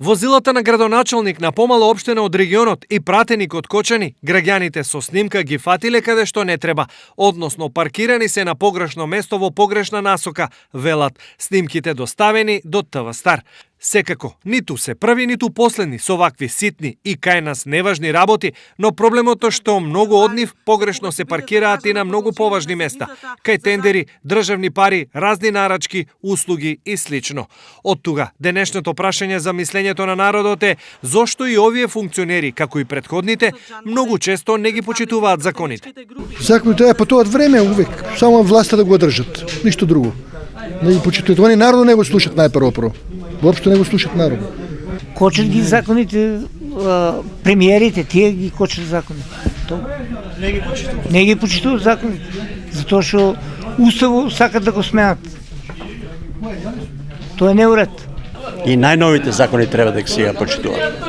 Возилата на градоначалник на помала општина од регионот и пратеник од Кочани, граѓаните со снимка ги фатиле каде што не треба, односно паркирани се на погрешно место во погрешна насока, велат. Снимките доставени до ТВ Стар. Секако, ниту се први, ниту последни со вакви ситни и кај нас неважни работи, но проблемот е што многу од нив погрешно се паркираат и на многу поважни места, кај тендери, државни пари, разни нарачки, услуги и слично. Од туга, денешното прашање за мислењето на народот е зошто и овие функционери, како и претходните, многу често не ги почитуваат законите. Законите е патуваат време увек, само власта да го одржат, ништо друго. Не ги почитуваат, они народот не го слушат најпрво. Воопшто не го слушат народот. Кочат ги законите, премиерите, тие ги кочат законите. Не ги почитуваат законите, затоа што уставо сакат да го сменат. Тоа е неуред. И најновите закони треба да се почитуваат.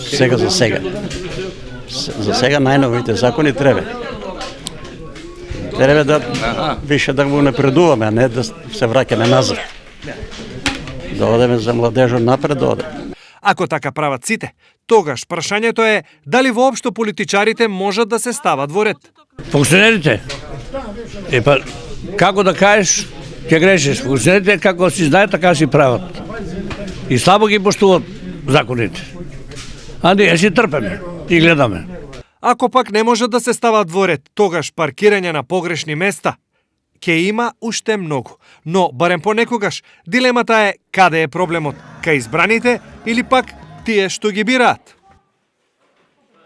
Сега за сега. За сега најновите закони треба. Треба да више да го напредуваме, а не да се враќаме назад. Да одеме за младежот напред да оде. Ако така прават сите, тогаш прашањето е дали воопшто политичарите можат да се стават во ред. Функционерите? Како да кажеш, ќе грешиш. Функционерите како си знаат, така си прават. И слабо ги поштуват законите. А ние си трпеме и гледаме. Ако пак не можат да се стават во ред, тогаш паркирање на погрешни места ќе има уште многу. Но, барем понекогаш, дилемата е каде е проблемот, кај избраните или пак тие што ги бираат.